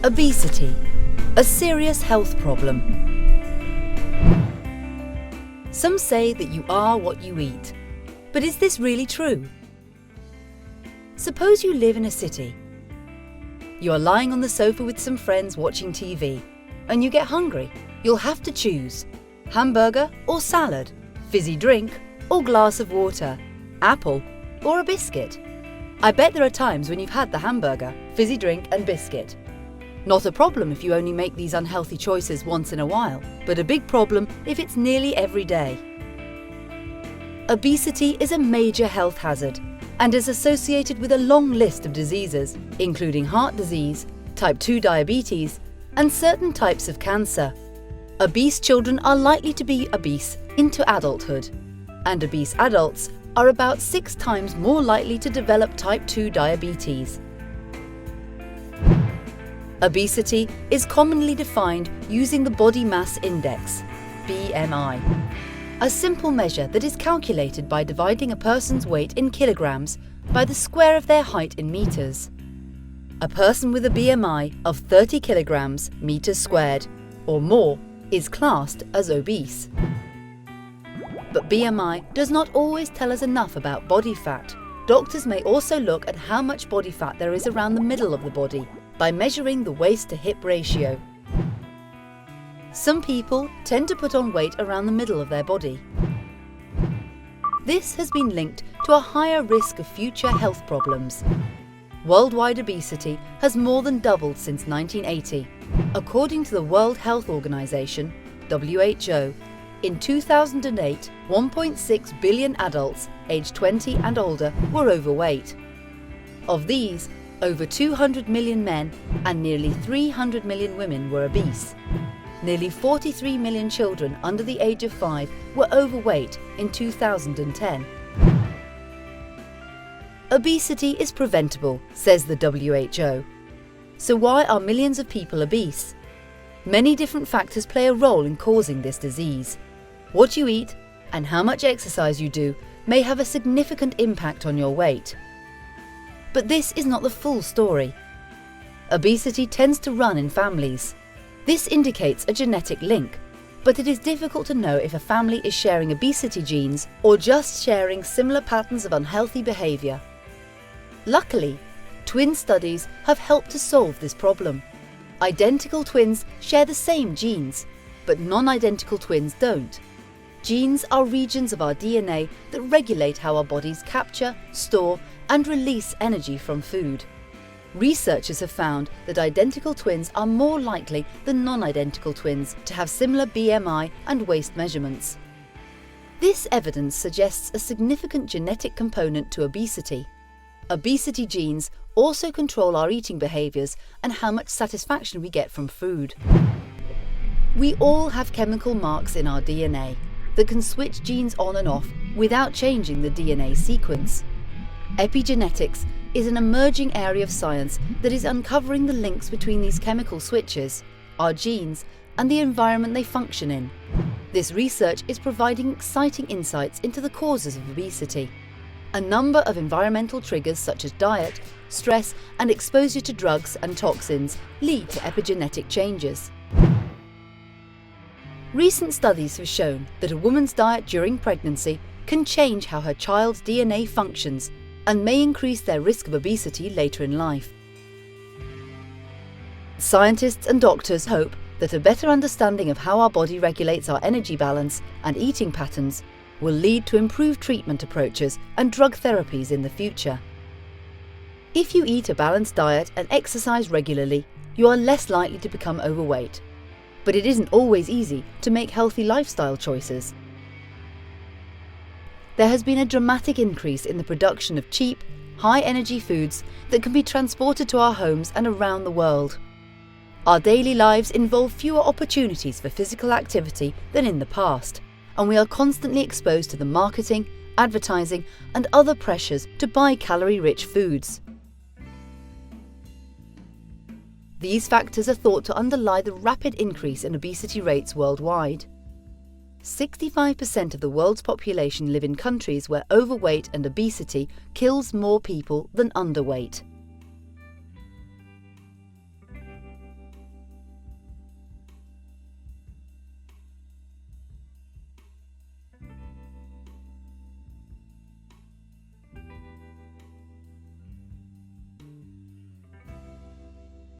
Obesity, a serious health problem. Some say that you are what you eat. But is this really true? Suppose you live in a city. You are lying on the sofa with some friends watching TV, and you get hungry. You'll have to choose hamburger or salad, fizzy drink or glass of water, apple or a biscuit. I bet there are times when you've had the hamburger, fizzy drink and biscuit. Not a problem if you only make these unhealthy choices once in a while, but a big problem if it's nearly every day. Obesity is a major health hazard and is associated with a long list of diseases, including heart disease, type 2 diabetes, and certain types of cancer. Obese children are likely to be obese into adulthood, and obese adults are about 6 times more likely to develop type 2 diabetes. Obesity is commonly defined using the body mass index, BMI, a simple measure that is calculated by dividing a person's weight in kilograms by the square of their height in meters. A person with a BMI of 30 kilograms meters squared or more is classed as obese. But BMI does not always tell us enough about body fat. Doctors may also look at how much body fat there is around the middle of the body by measuring the waist to hip ratio. Some people tend to put on weight around the middle of their body. This has been linked to a higher risk of future health problems. Worldwide obesity has more than doubled since 1980. According to the World Health Organization, WHO, in 2008, 1.6 billion adults aged 20 and older were overweight. Of these, over 200 million men and nearly 300 million women were obese. Nearly 43 million children under the age of 5 were overweight in 2010. Obesity is preventable, says the WHO. So why are millions of people obese? Many different factors play a role in causing this disease. What you eat and how much exercise you do may have a significant impact on your weight. But this is not the full story. Obesity tends to run in families. This indicates a genetic link, but it is difficult to know if a family is sharing obesity genes or just sharing similar patterns of unhealthy behaviour. Luckily, twin studies have helped to solve this problem. Identical twins share the same genes, but non-identical twins don't. Genes are regions of our DNA that regulate how our bodies capture, store, and release energy from food. Researchers have found that identical twins are more likely than non-identical twins to have similar BMI and waist measurements. This evidence suggests a significant genetic component to obesity. Obesity genes also control our eating behaviours and how much satisfaction we get from food. We all have chemical marks in our DNA that can switch genes on and off without changing the DNA sequence. Epigenetics is an emerging area of science that is uncovering the links between these chemical switches, our genes, and the environment they function in. This research is providing exciting insights into the causes of obesity. A number of environmental triggers such as diet, stress, and exposure to drugs and toxins lead to epigenetic changes. Recent studies have shown that a woman's diet during pregnancy can change how her child's DNA functions and may increase their risk of obesity later in life. Scientists and doctors hope that a better understanding of how our body regulates our energy balance and eating patterns will lead to improved treatment approaches and drug therapies in the future. If you eat a balanced diet and exercise regularly, you are less likely to become overweight. But it isn't always easy to make healthy lifestyle choices. There has been a dramatic increase in the production of cheap, high-energy foods that can be transported to our homes and around the world. Our daily lives involve fewer opportunities for physical activity than in the past, and we are constantly exposed to the marketing, advertising, and other pressures to buy calorie-rich foods. These factors are thought to underlie the rapid increase in obesity rates worldwide. 65% of the world's population live in countries where overweight and obesity kills more people than underweight.